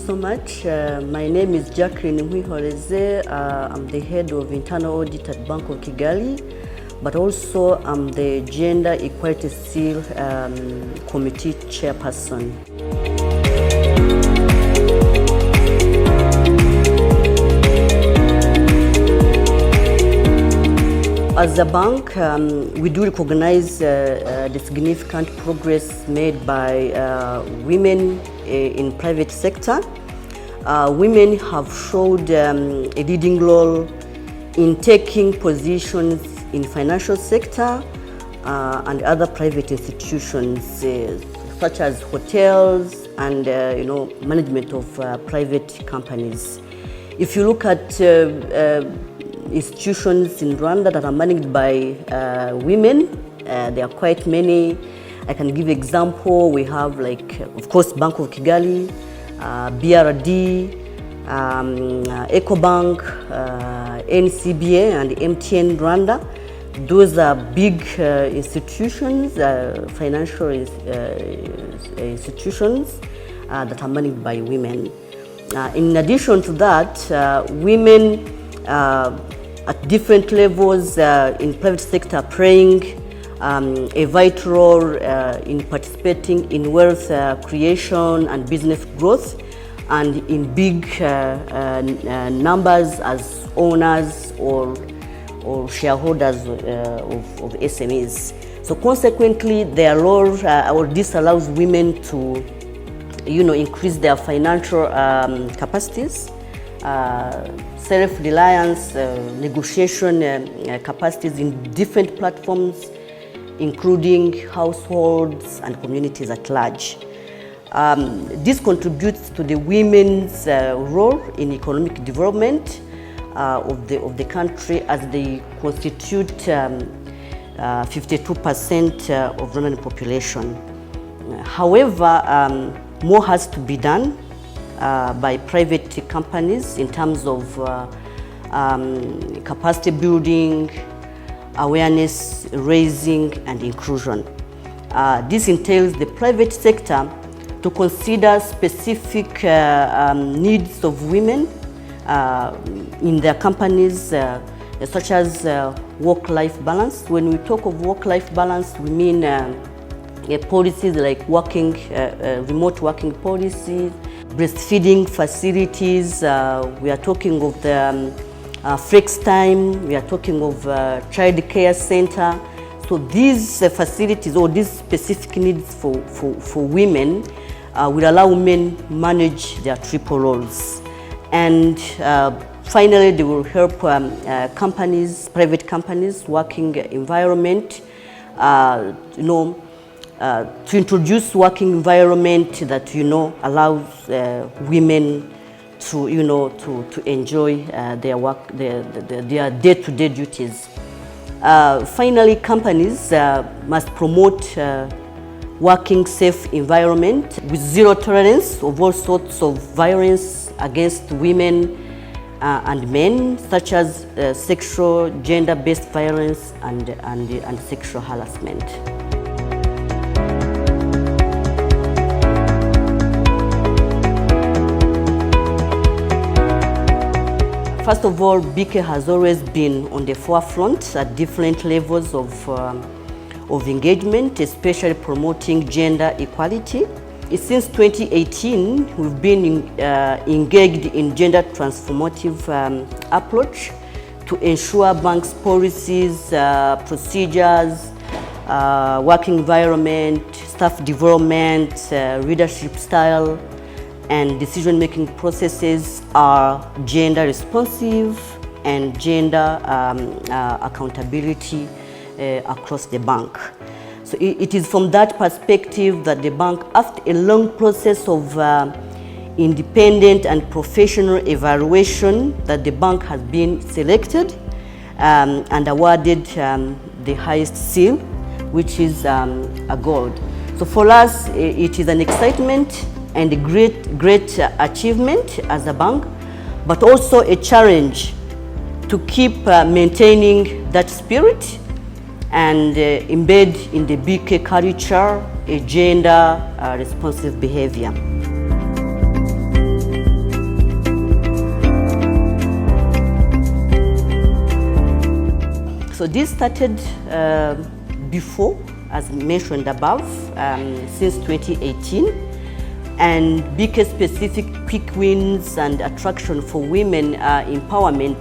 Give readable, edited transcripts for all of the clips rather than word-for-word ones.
so much. My name is Jacqueline Mwihoreze. I'm the head of internal audit at Bank of Kigali, but also I'm the Gender Equality Seal Committee Chairperson. As a bank, we do recognize the significant progress made by women in private sector. Women have showed a leading role in taking positions in financial sector and other private institutions, such as hotels and management of private companies. If you look at institutions in Rwanda that are managed by women, there are quite many. I can give example. We have, like, of course, Bank of Kigali, BRD, EcoBank, NCBA, and MTN Rwanda. Those are big institutions, financial institutions that are managed by women. In addition to that, women at different levels in private sector playing a vital role in participating in wealth creation and business growth, and in big numbers as owners or shareholders of SMEs. So consequently, their role, or this allows women to increase their financial capacities, self-reliance, negotiation capacities in different platforms, including households and communities at large. This contributes to the women's role in economic development of the country, as they constitute 52% of Rwandan population. However, more has to be done by private companies in terms of capacity building, awareness raising, and inclusion. This entails the private sector to consider specific needs of women in their companies, such as work-life balance. When we talk of work-life balance, we mean policies like remote working policies, breastfeeding facilities. We are talking of the flex time. We are talking of child care center. So these facilities, or these specific needs for women, will allow women manage their triple roles. And finally, they will help companies, private companies, working environment, to introduce working environment that allows women to enjoy their work, their day-to-day duties. Finally, companies must promote working safe environment with zero tolerance of all sorts of violence against women and men, such as sexual, gender-based violence and sexual harassment. First of all, BK has always been on the forefront at different levels of engagement, especially promoting gender equality. Since 2018, we've been engaged in gender transformative approach to ensure banks' policies, procedures, working environment, staff development, leadership style, and decision-making processes are gender responsive and gender accountability across the bank. So it is from that perspective that the bank, after a long process of independent and professional evaluation, that the bank has been selected and awarded the highest seal, which is a gold. So for us, it is an excitement and a great achievement as a bank, but also a challenge to keep maintaining that spirit and embed in the BK culture a gender responsive behavior. So this started before, as mentioned above, since 2018. And BK specific quick wins and attraction for women empowerment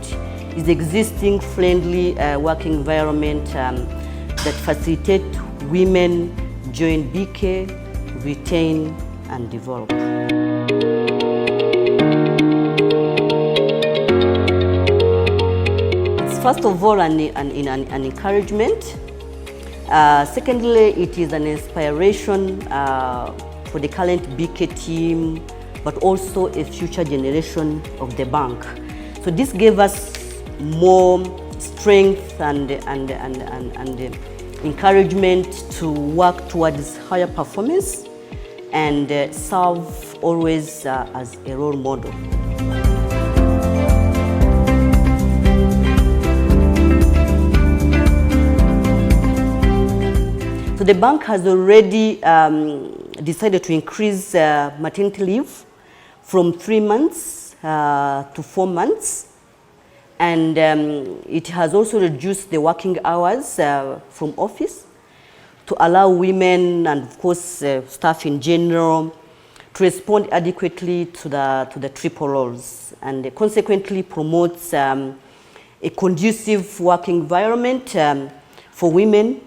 is existing friendly working environment that facilitate women join BK, retain and develop. It's first of all an encouragement. Secondly, it is an inspiration for the current BK team, but also a future generation of the bank. So this gave us more strength and encouragement to work towards higher performance and serve always as a role model. So the bank has already decided to increase maternity leave from 3 months to 4 months. And it has also reduced the working hours from office to allow women and of course staff in general to respond adequately to the triple roles, and consequently promotes a conducive working environment for women,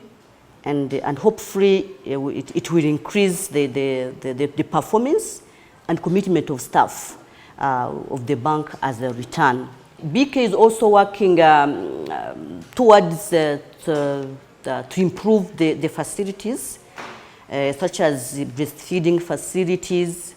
and hopefully it will increase the performance and commitment of staff of the bank as a return. BK is also working towards to improve the facilities, such as breastfeeding facilities,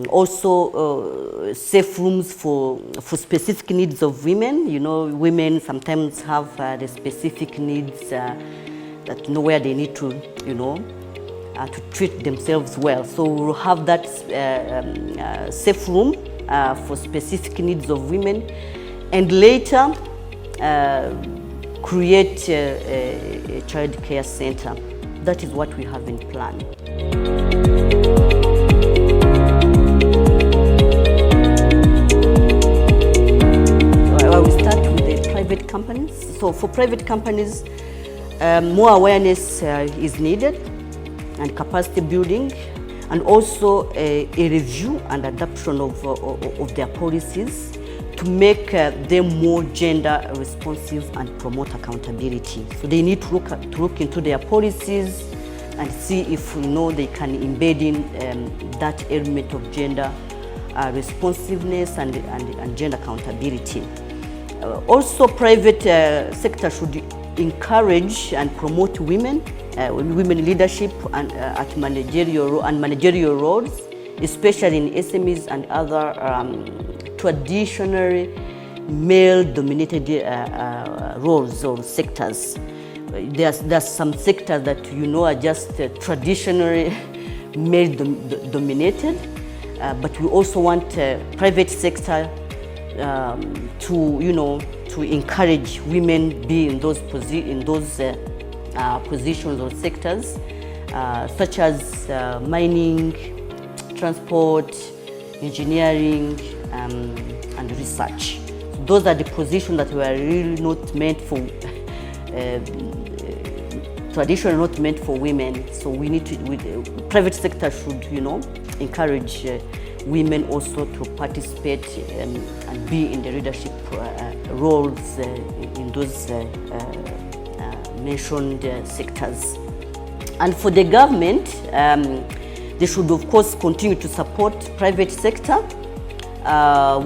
also safe rooms for specific needs of women. You know, women sometimes have the specific needs that know where they need to, to treat themselves well. So we'll have that safe room for specific needs of women, and later create a child care center. That is what we have in plan. So I will start with the private companies. So for private companies, more awareness is needed and capacity building, and also a review and adoption of their policies to make them more gender responsive and promote accountability. So they need to look into their policies and see if they can embed in that element of gender responsiveness and gender accountability. Also, private sector should encourage and promote women leadership and at managerial roles, especially in SMEs and other traditionally male-dominated roles or sectors. There's some sectors that are just traditionally male-dominated, but we also want private sector to encourage women be in those positions or sectors, such as mining, transport, engineering, and research. So those are the positions that were really not meant for, traditionally not meant for women. So we need to, private sector should, encourage women also to participate and be in the leadership roles in those mentioned sectors. And for the government, they should of course continue to support private sector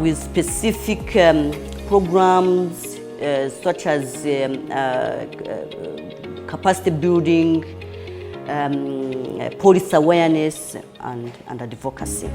with specific programs such as capacity building, policy awareness, and advocacy.